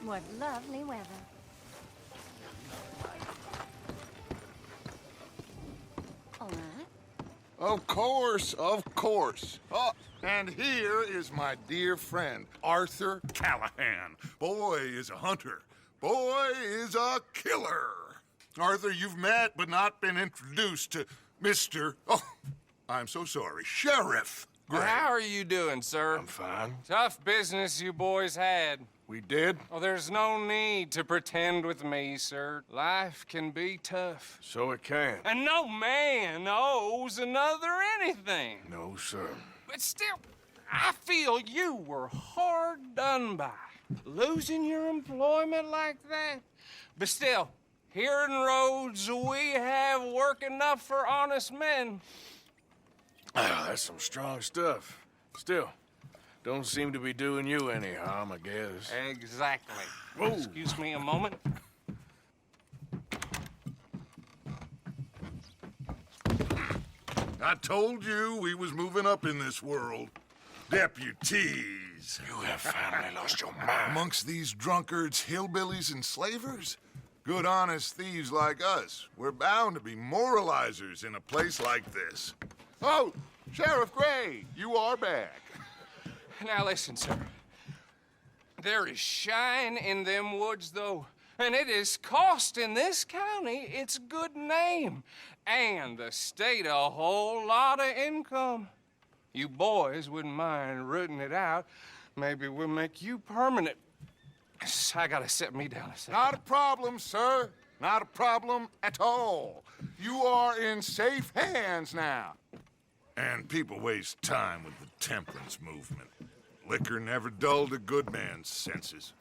What lovely weather. All right. Of course, of course. Oh, and here is my dear friend, Arthur Callahan. Boy is a hunter. Boy is a killer. Arthur, you've met but not been introduced to Mr. Oh, I'm so sorry, Sheriff Gray. How are you doing, sir? I'm fine. Tough business you boys had. We did? Oh, there's no need to pretend with me, sir. Life can be tough. So it can. And no man owes another anything. No, sir. But still, I feel you were hard done by. Losing your employment like that. But still, here in Rhodes, we have work enough for honest men. Ah, that's some strong stuff. Still, don't seem to be doing you any harm, I guess. Exactly. Whoa. Excuse me a moment. I told you we was moving up in this world. Deputies. You have finally lost your mind. Amongst these drunkards, hillbillies, and slavers? Good, honest thieves like us. We're bound to be moralizers in a place like this. Oh, Sheriff Gray, you are back. Now listen, sir. There is shine in them woods, though, and it is costing this county its good name and the state a whole lot of income. You boys wouldn't mind rooting it out. Maybe we'll make you permanent. I gotta set me down a second. Not a problem, sir. Not a problem at all. You are in safe hands now. And people waste time with the temperance movement. Liquor never dulled a good man's senses.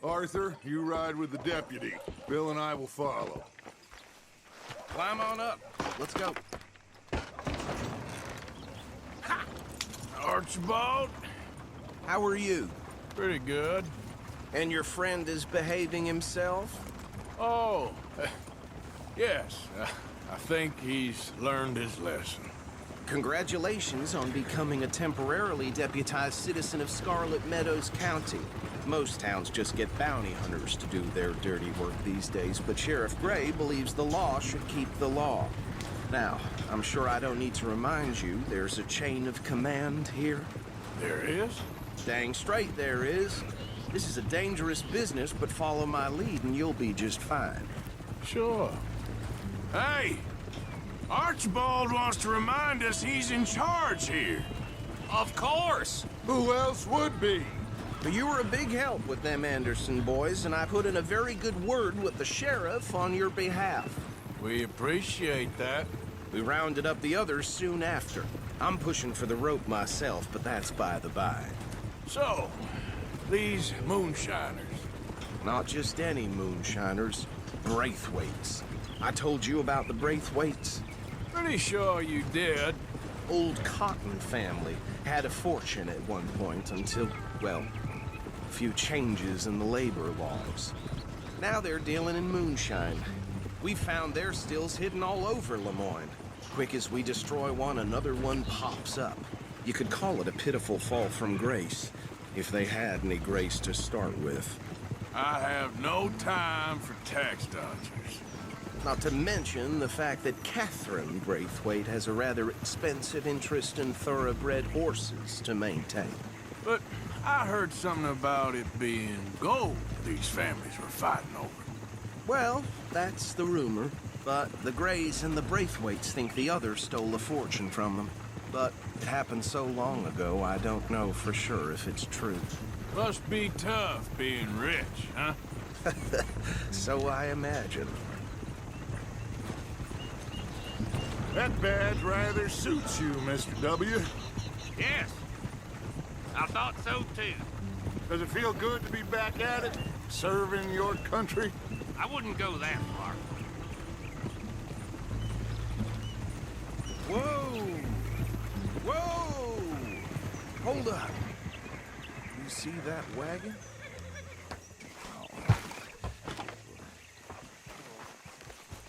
Arthur, you ride with the deputy. Bill and I will follow. Climb on up. Let's go. Ha! Archibald? How are you? Pretty good. And your friend is behaving himself? Oh, yes. I think he's learned his lesson. Congratulations on becoming a temporarily deputized citizen of Scarlet Meadows County. Most towns just get bounty hunters to do their dirty work these days, but Sheriff Gray believes the law should keep the law. Now, I'm sure I don't need to remind you, there's a chain of command here. There is? Dang straight there is. This is a dangerous business, but follow my lead and you'll be just fine. Sure. Hey! Archibald wants to remind us he's in charge here. Of course. Who else would be? But you were a big help with them Anderson boys, and I put in a very good word with the sheriff on your behalf. We appreciate that. We rounded up the others soon after. I'm pushing for the rope myself, but that's by the by. So, these moonshiners. Not just any moonshiners, Braithwaites. I told you about the Braithwaites. Pretty sure you did. Old Cotton family had a fortune at one point until, well, a few changes in the labor laws. Now they're dealing in moonshine. We found their stills hidden all over Lemoyne. Quick as we destroy one, another one pops up. You could call it a pitiful fall from grace, if they had any grace to start with. I have no time for tax dodgers. Not to mention the fact that Catherine Braithwaite has a rather expensive interest in thoroughbred horses to maintain. But I heard something about it being gold these families were fighting over. Well, that's the rumor. But the Grays and the Braithwaites think the others stole a fortune from them. But it happened so long ago, I don't know for sure if it's true. Must be tough being rich, huh? So I imagine. That badge rather suits you, Mr. W. Yes, I thought so too. Does it feel good to be back at it? Serving your country? I wouldn't go that far. Whoa! Whoa! Hold up. You see that wagon?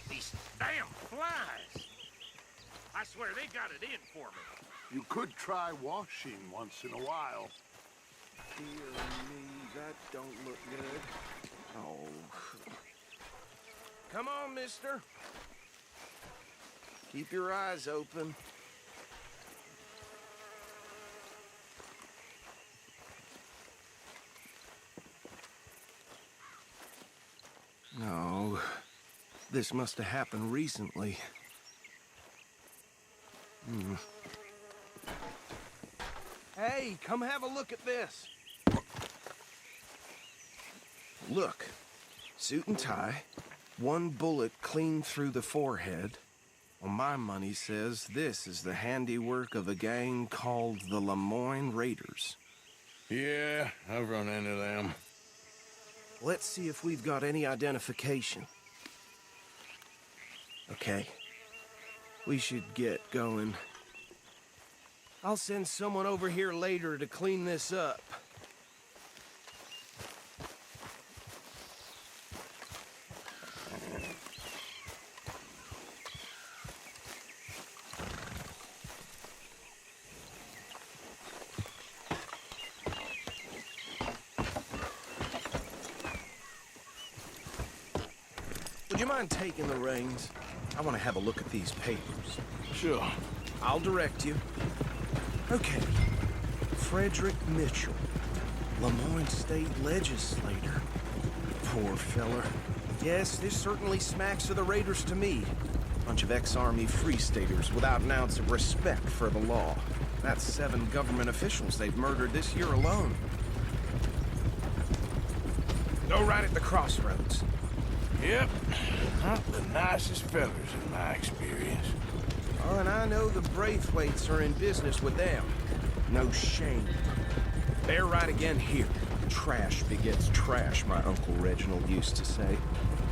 These damn flies. I swear they got it in for me. You could try washing once in a while. Dear me, that don't look good. Oh. Come on, mister. Keep your eyes open. No. This must have happened recently. Hey, come have a look at this. Look. Suit and tie. One bullet clean through the forehead. Well, my money says this is the handiwork of a gang called the Lemoyne Raiders. Yeah, I've run into them. Let's see if we've got any identification. Okay. We should get going. I'll send someone over here later to clean this up. Would you mind taking the reins? I want to have a look at these papers. Sure. I'll direct you. Okay. Frederick Mitchell, Lemoyne State Legislator. Poor feller. Yes, this certainly smacks of the Raiders to me. Bunch of ex-Army Free Staters without an ounce of respect for the law. That's 7 government officials they've murdered this year alone. Go right at the crossroads. Yep. Not the nicest fellas in my experience. Oh, and I know the Braithwaites are in business with them. No shame. They're right again here. Trash begets trash, my Uncle Reginald used to say.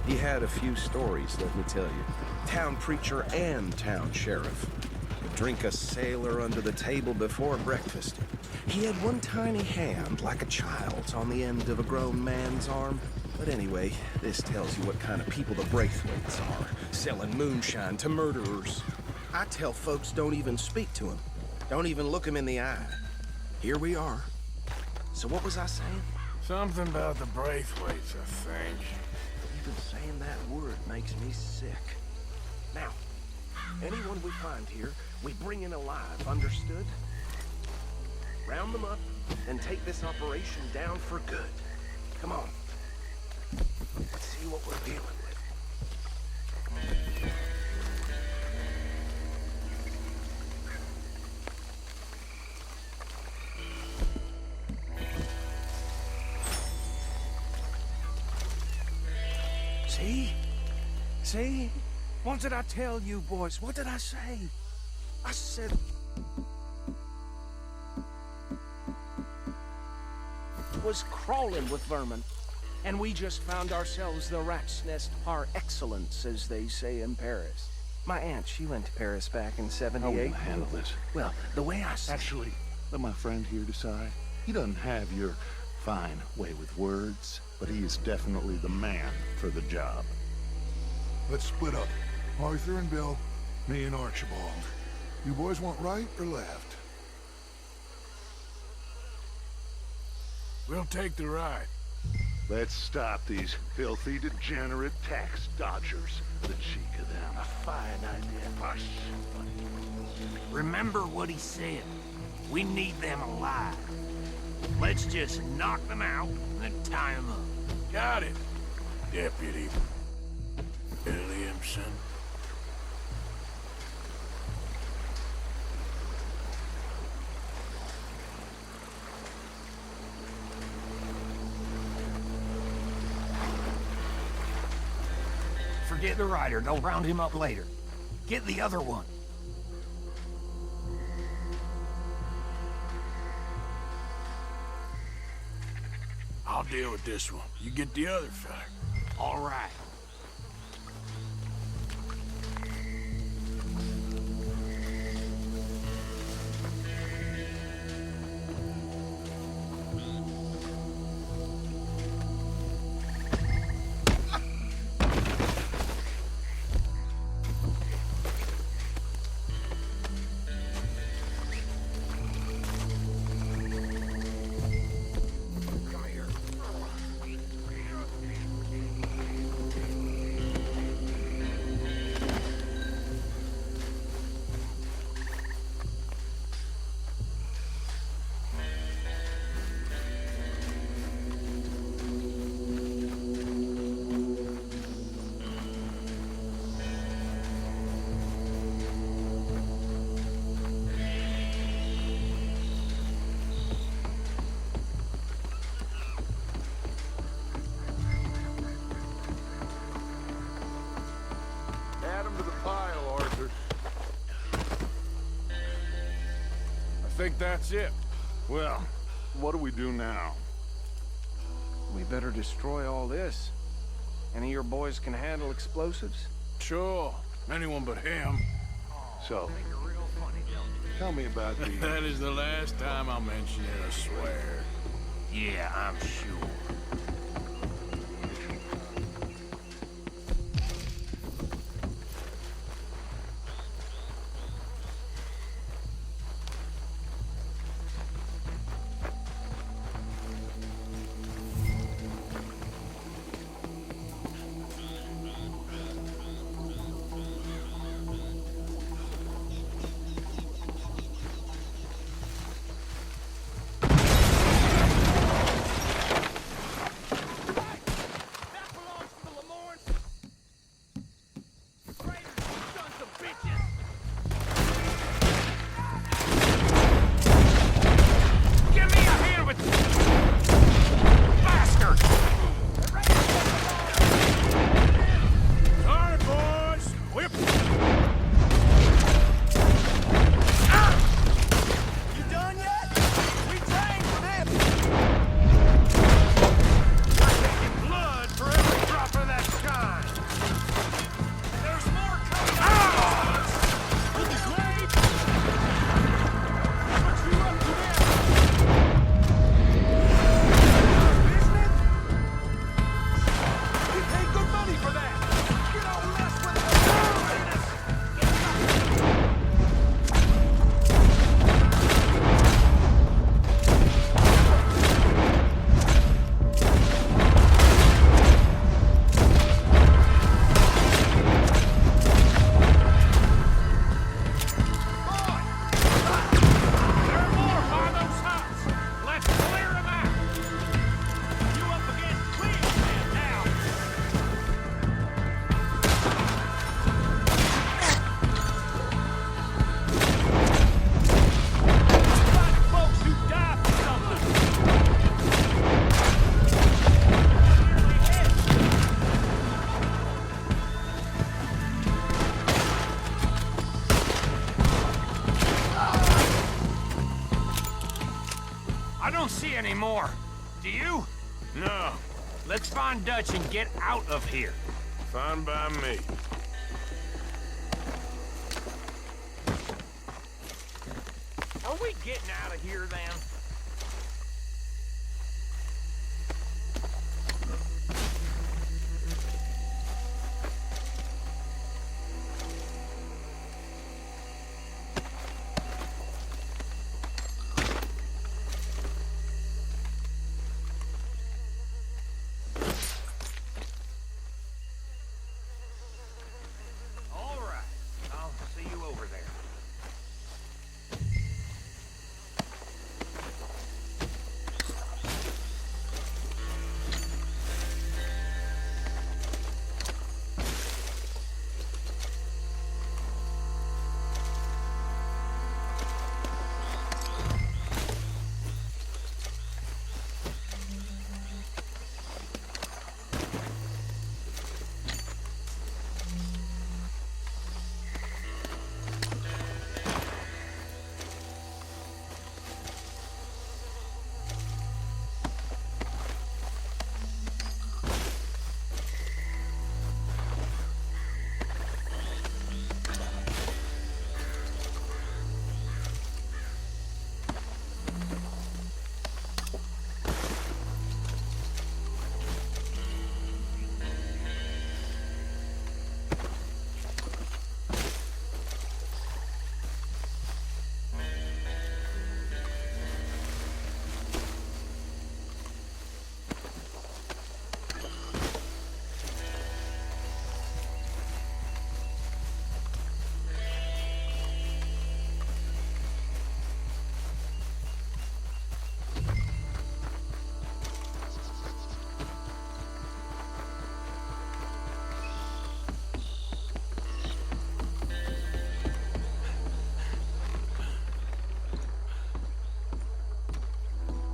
He had a few stories, let me tell you. Town preacher and town sheriff. Would drink a sailor under the table before breakfast. He had one tiny hand, like a child's, on the end of a grown man's arm. But anyway, this tells you what kind of people the Braithwaites are, selling moonshine to murderers. I tell folks don't even speak to him. Don't even look him in the eye. Here we are. So what was I saying? Something about the Braithwaites, I think. Even saying that word makes me sick. Now, anyone we find here, we bring in alive, understood? Round them up, and take this operation down for good. Come on. Let's see what we're dealing with. See? See? What did I tell you, boys? What did I say? I said... was crawling with vermin. And we just found ourselves the rat's nest par excellence, as they say in Paris. My aunt, she went to Paris back in '78. How will I handle this? Well, the way I... Actually, let my friend here decide. He doesn't have your fine way with words, but he is definitely the man for the job. Let's split up. Arthur and Bill, me and Archibald. You boys want right or left? We'll take the ride. Let's stop these filthy, degenerate tax dodgers. The cheek of them. A fine idea. Hush. Remember what he said. We need them alive. Let's just knock them out and then tie them up. Got it, Deputy Williamson. Forget the rider. They'll round him up later. Get the other one. I'll deal with this one. You get the other fella. All right. think that's it. Well, what do we do now? We better destroy all this. Any of your boys can handle explosives? Sure. Anyone but him. So, tell me about the... That is the last time I'll mention it, I swear. Yeah, I'm sure. I don't see any more. Do you? No. Let's find Dutch and get out of here. Fine by me. Are we getting out of here, then? All right. I'll see you over there.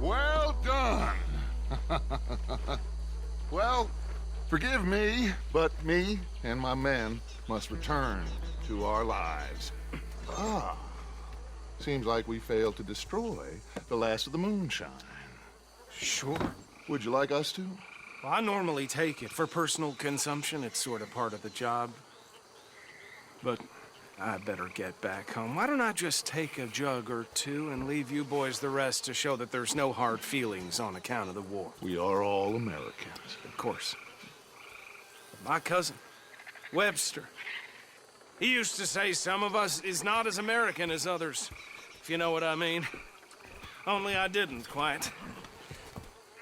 Well done. Well, forgive me, but me and my men must return to our lives. Ah, Seems like we failed to destroy the last of the moonshine. Sure. Would you like us to? Well, I normally take it. For personal consumption, it's sort of part of the job. But I better get back home. Why don't I just take a jug or two and leave you boys the rest to show that there's no hard feelings on account of the war? We are all Americans. Of course. My cousin, Webster, he used to say some of us is not as American as others, if you know what I mean. Only I didn't quite.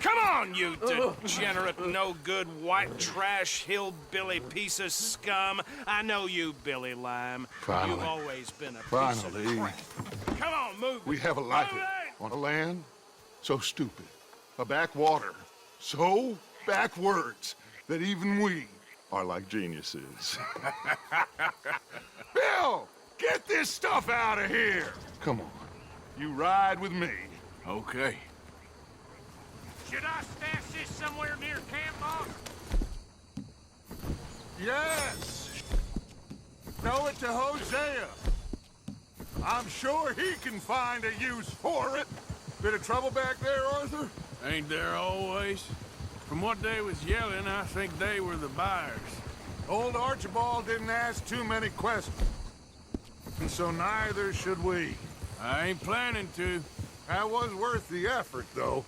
Come on, you degenerate, no-good, white trash, hillbilly piece of scum. I know you, Billy Lime. Finally. You've always been a piece Finally. of crap. Come on, move. We have a life Move it! on a land so stupid, a backwater so backwards that even we are like geniuses. Bill, get this stuff out of here! Come on, you ride with me. Okay. Should I stash this somewhere near camp, boss? Yes! Throw it to Hosea. I'm sure he can find a use for it. Bit of trouble back there, Arthur? Ain't there always? From what they was yelling, I think they were the buyers. Old Archibald didn't ask too many questions. And so neither should we. I ain't planning to. That was worth the effort, though.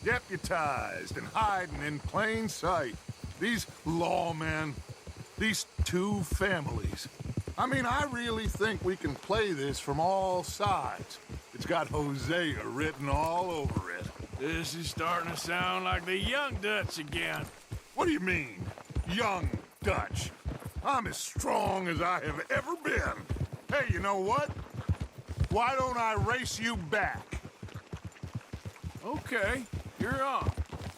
Deputized and hiding in plain sight. These lawmen, these two families. I mean, I really think we can play this from all sides. It's got Hosea written all over it. This is starting to sound like the Young Dutch again. What do you mean, young Dutch? I'm as strong as I have ever been. Hey, you know what? Why don't I race you back? Okay, you're on.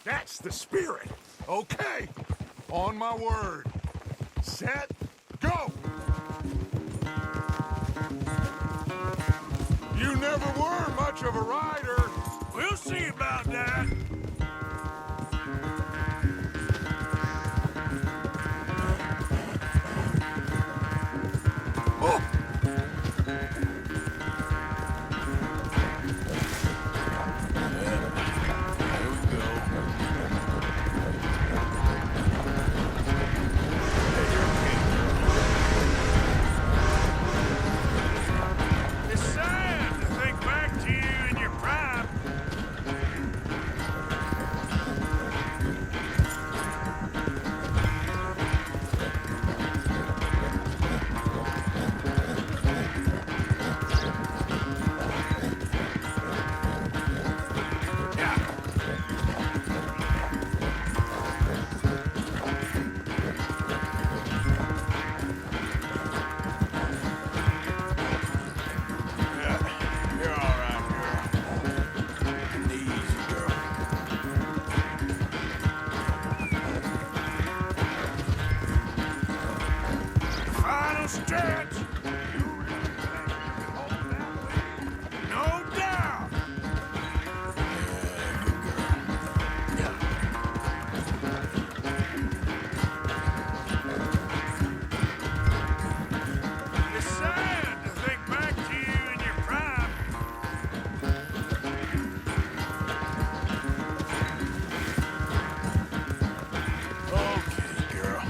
That's the spirit. Okay, on my word. Set, go! You never were much of a rider. We'll see about that. Oh! There we go. It's sad to think back to you in your prime. You're all right, girl. Easy, girl. Final stretch. You really think you can hold that weight? No doubt. Yeah, good girl. Yeah. It's sad to think back to you in your prime. Okay, girl.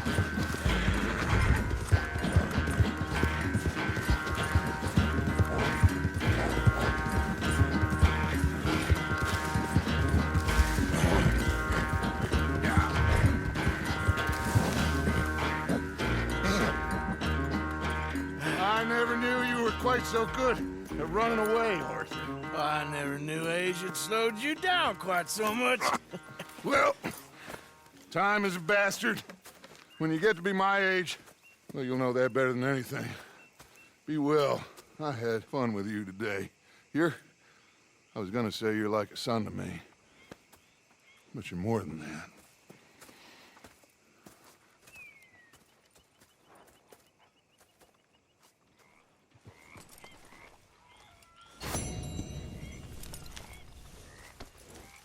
I never knew you were quite so good at running away, Arthur. I never knew age had slowed you down quite so much. Well, time is a bastard. When you get to be my age, well, you'll know that better than anything. Be well. I had fun with you today. I was gonna say you're like a son to me. But you're more than that.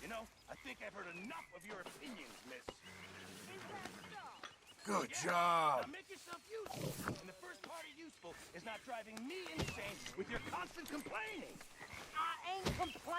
You know, I think I've heard enough of your opinions, miss. Good job. Now make yourself useful. And the first part of useful is is not driving me insane with your constant complaining. I ain't complaining.